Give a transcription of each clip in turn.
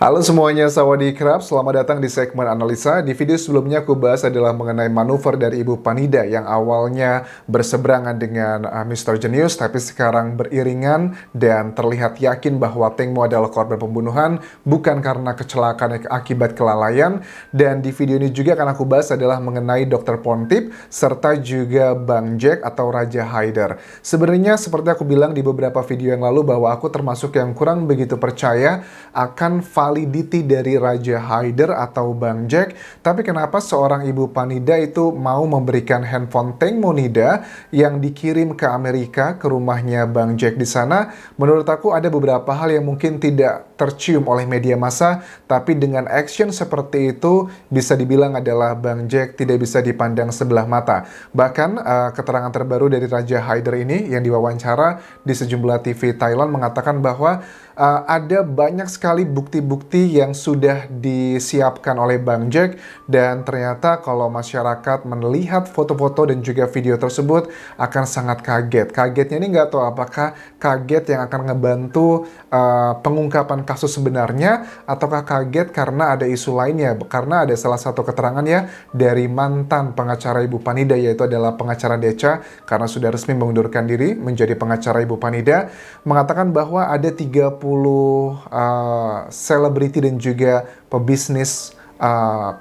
Halo semuanya, sawadee-krap. Selamat datang di segmen analisa. Di video sebelumnya aku bahas adalah mengenai manuver dari Ibu Panida yang awalnya berseberangan dengan Mr. Genius, tapi sekarang beriringan dan terlihat yakin bahwa Teng Mo adalah korban pembunuhan, bukan karena kecelakaan akibat kelalaian. Dan di video ini juga akan aku bahas adalah mengenai Dr. Pontip, serta juga Bang Jack atau Raja Haider. Sebenarnya seperti aku bilang di beberapa video yang lalu bahwa aku termasuk yang kurang begitu percaya akan validity dari Raja Haider atau Bang Jack. Tapi kenapa seorang Ibu Panida itu mau memberikan handphone Teng Monida yang dikirim ke Amerika, ke rumahnya Bang Jack di sana? Menurut aku ada beberapa hal yang mungkin tidak tercium oleh media massa, tapi dengan action seperti itu bisa dibilang adalah Bang Jack tidak bisa dipandang sebelah mata. Bahkan keterangan terbaru dari Raja Haider ini yang diwawancara di sejumlah TV Thailand mengatakan bahwa ada banyak sekali bukti-bukti yang sudah disiapkan oleh Bang Jack, dan ternyata kalau masyarakat melihat foto-foto dan juga video tersebut akan sangat kaget. Kagetnya ini nggak tahu apakah kaget yang akan ngebantu pengungkapan kasus sebenarnya, ataukah kaget karena ada isu lainnya. Karena ada salah satu keterangan ya dari mantan pengacara Ibu Panida, yaitu adalah pengacara Deca, karena sudah resmi mengundurkan diri menjadi pengacara Ibu Panida, mengatakan bahwa ada 30 selebriti dan juga pebisnis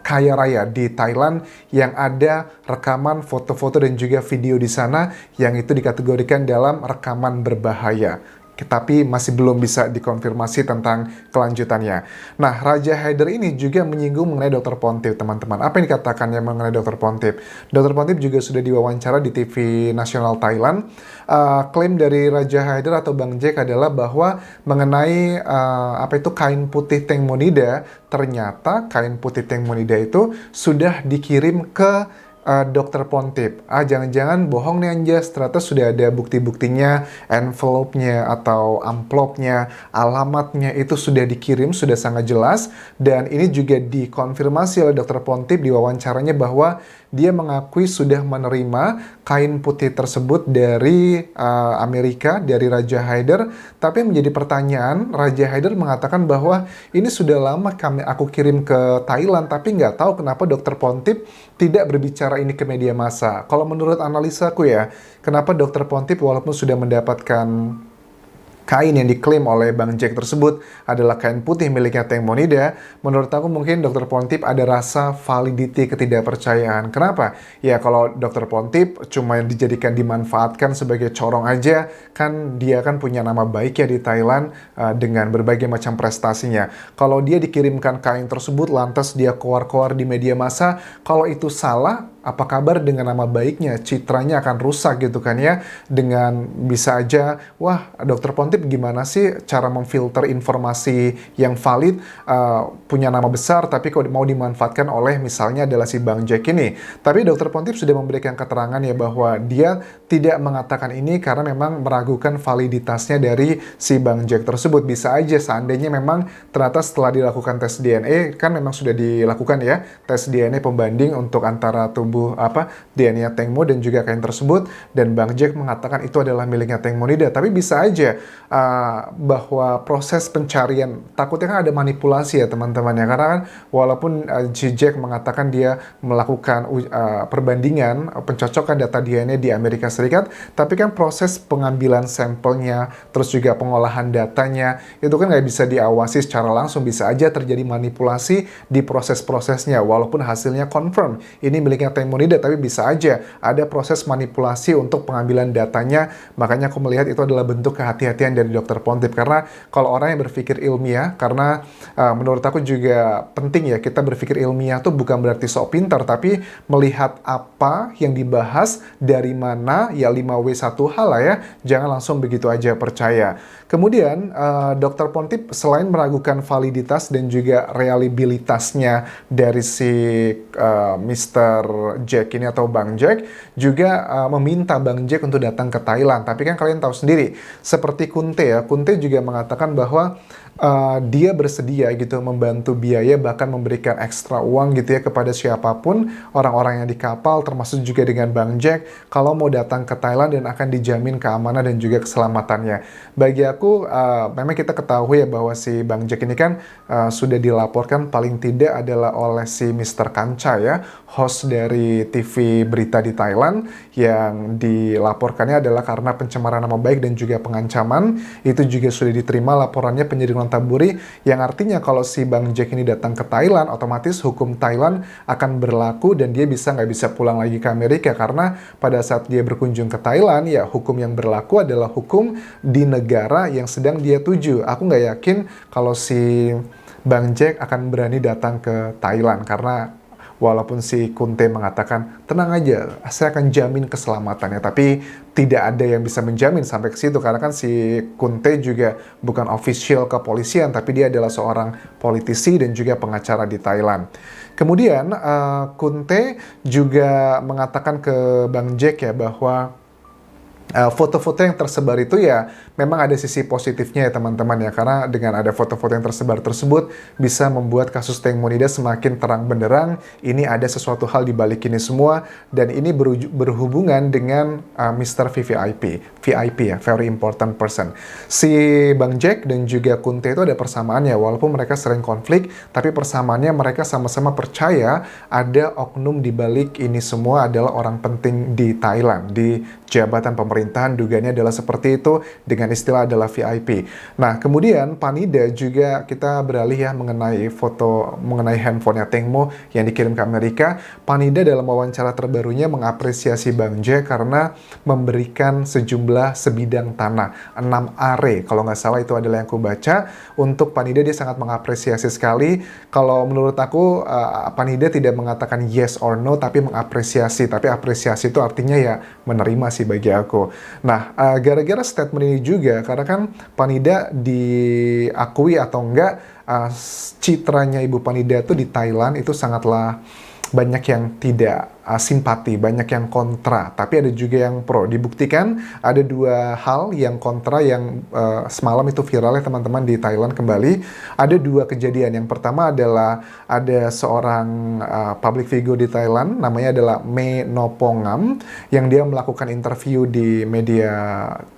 kaya raya di Thailand yang ada rekaman foto-foto dan juga video di sana yang itu dikategorikan dalam rekaman berbahaya. Tapi masih belum bisa dikonfirmasi tentang kelanjutannya. Nah, Raja Haider ini juga menyinggung mengenai Dr. Pontip, teman-teman. Apa yang dikatakannya mengenai Dr. Pontip? Dr. Pontip juga sudah diwawancara di TV nasional Thailand. Klaim dari Raja Haider atau Bang Jack adalah bahwa mengenai kain putih Teng Monida, ternyata kain putih Teng Monida itu sudah dikirim ke Dr. Pontip. Jangan-jangan bohong nih Anjas, ternyata sudah ada bukti-buktinya, envelope-nya atau amplopnya, alamatnya itu sudah dikirim, sudah sangat jelas. Dan ini juga dikonfirmasi oleh Dr. Pontip di wawancaranya bahwa dia mengakui sudah menerima kain putih tersebut dari Amerika, dari Raja Haider. Tapi menjadi pertanyaan, Raja Haider mengatakan bahwa ini sudah lama aku kirim ke Thailand, tapi nggak tahu kenapa Dr. Pontip tidak berbicara ini ke media massa. Kalau menurut analisaku ya, kenapa Dr. Pontip walaupun sudah mendapatkan kain yang diklaim oleh Bang Jack tersebut adalah kain putih miliknya Teng Monida, menurut aku mungkin Dr. Pontip ada rasa validity ketidakpercayaan. Kenapa? Ya kalau Dr. Pontip cuma dijadikan dimanfaatkan sebagai corong aja, kan dia kan punya nama baik ya di Thailand dengan berbagai macam prestasinya. Kalau dia dikirimkan kain tersebut lantas dia keluar-keluar di media massa, kalau itu salah, apa kabar dengan nama baiknya? Citranya akan rusak gitu kan ya. Dengan bisa aja, wah Dr. Pontip gimana sih cara memfilter informasi yang valid, punya nama besar tapi kok mau dimanfaatkan oleh misalnya adalah si Bang Jack ini. Tapi Dr. Pontip sudah memberikan keterangan ya bahwa dia tidak mengatakan ini karena memang meragukan validitasnya dari si Bang Jack tersebut. Bisa aja seandainya memang ternyata setelah dilakukan tes DNA, kan memang sudah dilakukan ya tes DNA pembanding untuk antara tubuh DNA Teng Mo dan juga kain tersebut, dan Bang Jack mengatakan itu adalah miliknya Teng Monida. Tapi bisa aja bahwa proses pencarian, takutnya kan ada manipulasi ya teman-teman ya, karena kan walaupun si Jack mengatakan dia melakukan perbandingan pencocokan data DNA di Amerika Serikat, tapi kan proses pengambilan sampelnya terus juga pengolahan datanya itu kan nggak bisa diawasi secara langsung. Bisa aja terjadi manipulasi di proses-prosesnya walaupun hasilnya confirm ini miliknya Teng Monida, tapi bisa aja ada proses manipulasi untuk pengambilan datanya. Makanya aku melihat itu adalah bentuk kehati-hatian dari Dr. Pontip, karena kalau orang yang berpikir ilmiah, karena menurut aku juga penting ya kita berpikir ilmiah tuh bukan berarti sok pintar, tapi melihat apa yang dibahas dari mana ya, 5W1H lah ya, jangan langsung begitu aja percaya. Kemudian Dr. Pontip selain meragukan validitas dan juga reliabilitasnya dari si Mr. Jack ini atau Bang Jack, juga meminta Bang Jack untuk datang ke Thailand. Tapi kan kalian tahu sendiri, seperti Kunte ya, Kunte juga mengatakan bahwa dia bersedia gitu membantu biaya, bahkan memberikan ekstra uang gitu ya kepada siapapun orang-orang yang di kapal, termasuk juga dengan Bang Jack, kalau mau datang ke Thailand dan akan dijamin keamanan dan juga keselamatannya. Bagi aku, memang kita ketahui ya bahwa si Bang Jack ini kan sudah dilaporkan paling tidak adalah oleh si Mr. Kancha ya, host dari TV berita di Thailand, yang dilaporkannya adalah karena pencemaran nama baik dan juga pengancaman. Itu juga sudah diterima laporannya penyidik Taburi, yang artinya kalau si Bang Jack ini datang ke Thailand, otomatis hukum Thailand akan berlaku dan dia nggak bisa pulang lagi ke Amerika, karena pada saat dia berkunjung ke Thailand, ya hukum yang berlaku adalah hukum di negara yang sedang dia tuju. Aku nggak yakin kalau si Bang Jack akan berani datang ke Thailand, karena walaupun si Kunte mengatakan, tenang aja, saya akan jamin keselamatannya. Tapi tidak ada yang bisa menjamin sampai ke situ. Karena kan si Kunte juga bukan official kepolisian, tapi dia adalah seorang politisi dan juga pengacara di Thailand. Kemudian Kunte juga mengatakan ke Bang Jack ya bahwa foto-foto yang tersebar itu ya memang ada sisi positifnya ya teman-teman ya, karena dengan ada foto-foto yang tersebar tersebut bisa membuat kasus Teng Monida semakin terang benderang. Ini ada sesuatu hal di balik ini semua, dan ini berhubungan dengan Mr. VIP ya, very important person. Si Bang Jack dan juga Kunte itu ada persamaannya, walaupun mereka sering konflik, tapi persamaannya mereka sama-sama percaya ada oknum di balik ini semua adalah orang penting di Thailand, di jabatan pemerintahan, dugaannya adalah seperti itu, dengan istilah adalah VIP. Nah, kemudian Panida juga, kita beralih ya mengenai foto, mengenai handphonenya Teng Mo yang dikirim ke Amerika. Panida dalam wawancara terbarunya mengapresiasi Bang Jack karena memberikan sejumlah sebidang tanah, 6 are, kalau nggak salah itu adalah yang aku baca. Untuk Panida dia sangat mengapresiasi sekali. Kalau menurut aku, Panida tidak mengatakan yes or no, tapi mengapresiasi. Tapi apresiasi itu artinya ya menerima sih bagi aku. Nah, gara-gara statement ini juga, karena kan Panida diakui atau enggak, citranya Ibu Panida itu di Thailand itu sangatlah banyak yang tidak simpati, banyak yang kontra, tapi ada juga yang pro. Dibuktikan ada 2 hal yang kontra yang semalam itu viral ya teman-teman di Thailand kembali. Ada 2 kejadian. Yang pertama adalah ada seorang public figure di Thailand, namanya adalah Me Nopongam, yang dia melakukan interview di media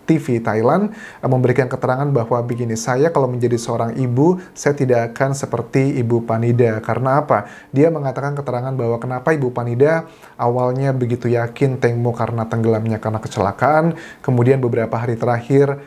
TV Thailand, memberikan keterangan bahwa begini, saya kalau menjadi seorang ibu, saya tidak akan seperti Ibu Panida. Karena apa? Dia mengatakan keterangan bahwa kenapa Ibu Panida awalnya begitu yakin Teng Mo karena tenggelamnya karena kecelakaan, kemudian beberapa hari terakhir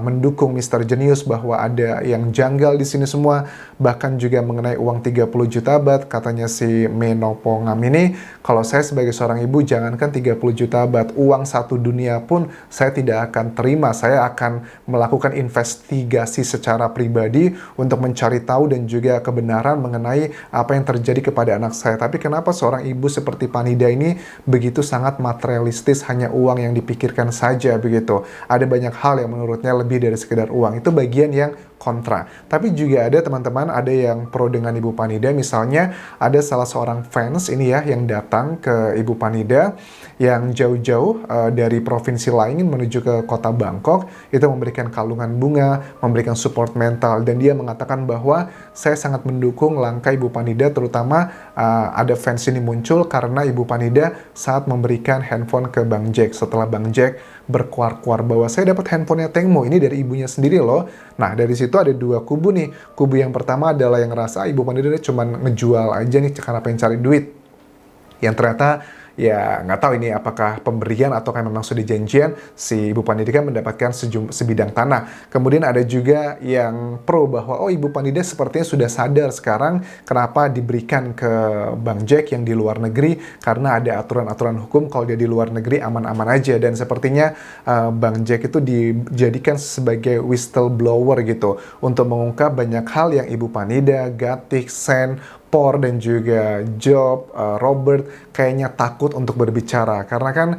mendukung Mr. Genius bahwa ada yang janggal di sini semua, bahkan juga mengenai uang 30 juta baht. Katanya si Menopongam ini, kalau saya sebagai seorang ibu, jangankan 30 juta baht, uang 1 dunia pun saya tidak akan terima. Saya akan melakukan investigasi secara pribadi untuk mencari tahu dan juga kebenaran mengenai apa yang terjadi kepada anak saya. Tapi kenapa seorang ibu seperti Panida ini begitu sangat materialistis, hanya uang yang dipikirkan saja begitu. Ada banyak hal yang menurutnya lebih dari sekedar uang. Itu bagian yang kontra. Tapi juga ada teman-teman, ada yang pro dengan Ibu Panida. Misalnya ada salah seorang fans ini ya yang datang ke Ibu Panida yang jauh-jauh dari provinsi lain menuju ke kota Bangkok, itu memberikan kalungan bunga, memberikan support mental, dan dia mengatakan bahwa saya sangat mendukung langkah Ibu Panida, terutama ada fans ini muncul karena Ibu Panida saat memberikan handphone ke Bang Jack, setelah Bang Jack berkuar-kuar bahwa saya dapat handphonenya Teng Mo, ini dari ibunya sendiri loh. Nah, dari situ ada 2 kubu nih. Kubu yang pertama adalah yang ngerasa Ibu Panida cuma ngejual aja nih karena pengen cari duit. Yang ternyata ya nggak tahu ini apakah pemberian atau kan memang sudah janjian, si Ibu Panida kan mendapatkan sebidang tanah. Kemudian ada juga yang pro bahwa oh Ibu Panida sepertinya sudah sadar sekarang kenapa diberikan ke Bang Jack yang di luar negeri, karena ada aturan-aturan hukum kalau dia di luar negeri aman-aman aja, dan sepertinya Bang Jack itu dijadikan sebagai whistleblower gitu untuk mengungkap banyak hal yang Ibu Panida, Gatik, Sen, Por dan juga Job, Robert kayaknya takut untuk berbicara karena kan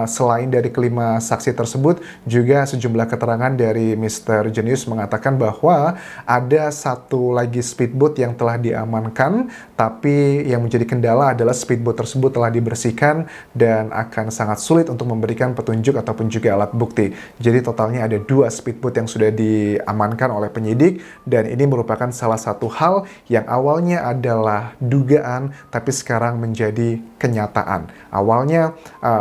selain dari kelima saksi tersebut juga sejumlah keterangan dari Mr. Genius mengatakan bahwa ada satu lagi speedboat yang telah diamankan, tapi yang menjadi kendala adalah speedboat tersebut telah dibersihkan dan akan sangat sulit untuk memberikan petunjuk ataupun juga alat bukti. Jadi totalnya ada 2 speedboat yang sudah diamankan oleh penyidik, dan ini merupakan salah satu hal yang awalnya adalah dugaan tapi sekarang menjadi kenyataan. Awalnya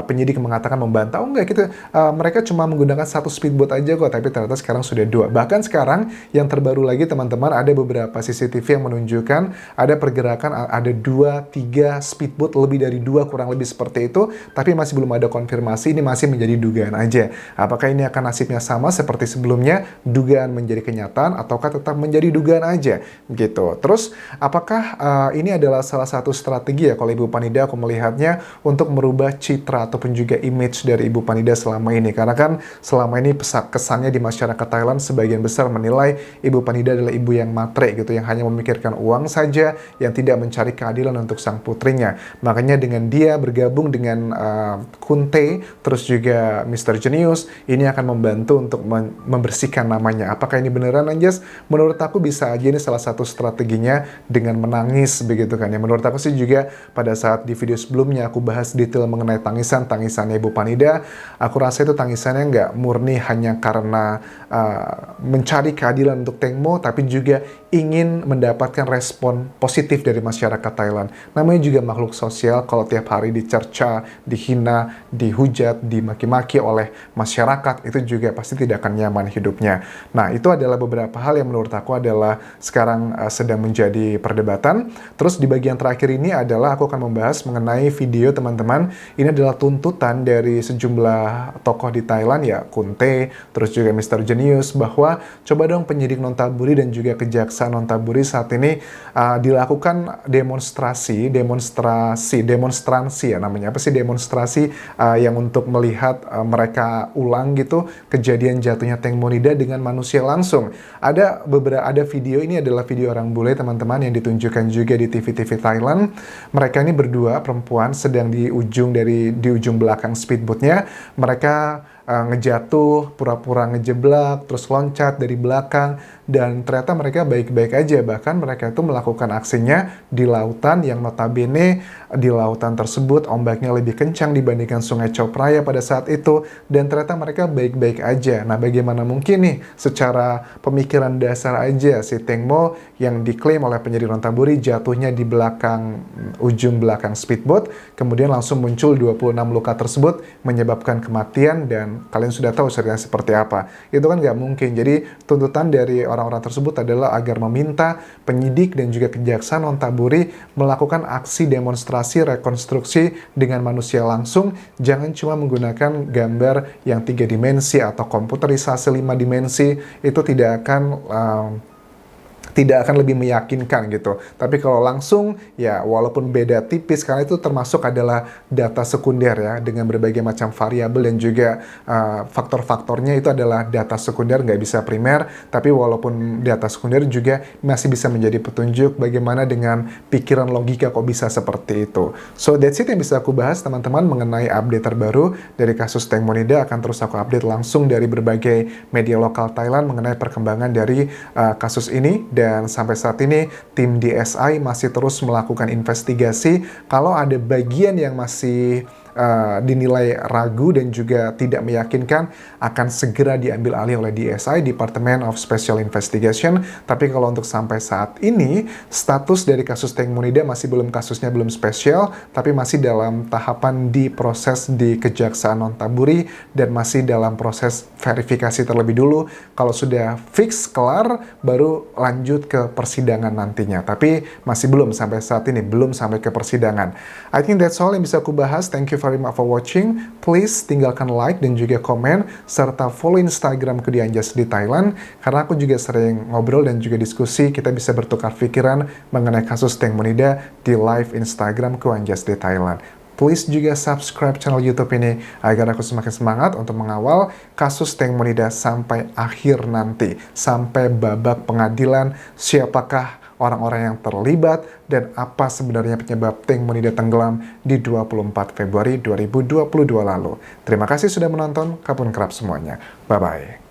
penyidik mengatakan membantah, oh enggak, mereka cuma menggunakan 1 speedboat aja kok, tapi ternyata sekarang sudah 2. Bahkan sekarang yang terbaru lagi teman-teman, ada beberapa CCTV yang menunjukkan ada pergerakan, ada 2-3 speedboat, lebih dari 2 kurang lebih seperti itu, tapi masih belum ada konfirmasi, ini masih menjadi dugaan aja. Apakah ini akan nasibnya sama seperti sebelumnya, dugaan menjadi kenyataan, ataukah tetap menjadi dugaan aja gitu. Terus apakah ini adalah salah satu strategi ya kalau Ibu Panida, aku melihatnya, untuk merubah citra ataupun juga image dari Ibu Panida selama ini, karena kan selama ini kesannya di masyarakat Thailand sebagian besar menilai Ibu Panida adalah ibu yang matre gitu, yang hanya memikirkan uang saja, yang tidak mencari keadilan untuk sang putrinya. Makanya dengan dia bergabung dengan Kunte, terus juga Mr. Genius, ini akan membantu untuk membersihkan namanya. Apakah ini beneran, Anjas? Menurut aku bisa aja ini salah satu strateginya dengan menangis begitu kan ya. Menurut aku sih juga pada saat di video sebelumnya aku bahas detail mengenai tangisannya Ibu Panida, aku rasa itu tangisannya nggak murni hanya karena mencari keadilan untuk Teng Mo, tapi juga ingin mendapatkan respon positif dari masyarakat Thailand. Namanya juga makhluk sosial, kalau tiap hari dicerca, dihina, dihujat, dimaki-maki oleh masyarakat, itu juga pasti tidak akan nyaman hidupnya. Nah, itu adalah beberapa hal yang menurut aku adalah sekarang sedang menjadi perdebatan. Terus di bagian terakhir ini adalah aku akan membahas mengenai video teman-teman. Ini adalah tuntutan dari sejumlah tokoh di Thailand ya, Kunte, terus juga Mr. Genius, bahwa coba dong penyidik Nontaburi dan juga kejaksaan Nontaburi saat ini dilakukan demonstrasi ya namanya, apa sih demonstrasi yang untuk melihat mereka ulang gitu kejadian jatuhnya Teng Monida dengan manusia langsung. Ada video, ini adalah video orang bule teman-teman yang ditunjukkan juga di TV-TV Thailand. Mereka ini berdua perempuan sedang di ujung belakang speedboatnya. Mereka ngejatuh, pura-pura ngejeblak, terus loncat dari belakang, dan ternyata mereka baik-baik aja. Bahkan mereka itu melakukan aksinya di lautan yang notabene di lautan tersebut ombaknya lebih kencang dibandingkan Sungai Chao Phraya pada saat itu, dan ternyata mereka baik-baik aja. Nah, bagaimana mungkin nih secara pemikiran dasar aja si Teng Mo yang diklaim oleh penyidik Nontaburi jatuhnya di ujung belakang speedboat, kemudian langsung muncul 26 luka tersebut menyebabkan kematian, dan kalian sudah tahu ceritanya seperti apa. Itu kan nggak mungkin. Jadi tuntutan dari orang-orang tersebut adalah agar meminta penyidik dan juga kejaksaan Nontaburi melakukan aksi demonstrasi rekonstruksi dengan manusia langsung, jangan cuma menggunakan gambar yang 3 dimensi atau komputerisasi 5 dimensi. Itu tidak akan lebih meyakinkan gitu. Tapi kalau langsung, ya walaupun beda tipis, karena itu termasuk adalah data sekunder ya, dengan berbagai macam variabel dan juga faktor-faktornya itu adalah data sekunder, nggak bisa primer, tapi walaupun data sekunder juga masih bisa menjadi petunjuk bagaimana dengan pikiran logika kok bisa seperti itu. So that's it yang bisa aku bahas teman-teman mengenai update terbaru dari kasus Teng Monida. Akan terus aku update langsung dari berbagai media lokal Thailand mengenai perkembangan dari kasus ini. Dan sampai saat ini tim DSI masih terus melakukan investigasi. Kalau ada bagian yang masih dinilai ragu dan juga tidak meyakinkan, akan segera diambil alih oleh DSI, Department of Special Investigation. Tapi kalau untuk sampai saat ini, status dari kasus Teng Monida kasusnya belum spesial, tapi masih dalam tahapan diproses di Kejaksaan Nontaburi dan masih dalam proses verifikasi terlebih dulu. Kalau sudah fix, kelar, baru lanjut ke persidangan nantinya. Tapi masih belum sampai saat ini, belum sampai ke persidangan. I think that's all yang bisa aku bahas. Thank you very much for watching. Please tinggalkan like dan juga komen, serta follow Instagram di Anjas di Thailand, karena aku juga sering ngobrol dan juga diskusi. Kita bisa bertukar pikiran mengenai kasus Teng Monida di live Instagram Anjas di Thailand. Please juga subscribe channel YouTube ini agar aku semakin semangat untuk mengawal kasus Teng Monida sampai akhir nanti, sampai babak pengadilan siapakah orang-orang yang terlibat, dan apa sebenarnya penyebab Tank Monida tenggelam di 24 Februari 2022 lalu. Terima kasih sudah menonton, kapun kerap semuanya. Bye-bye.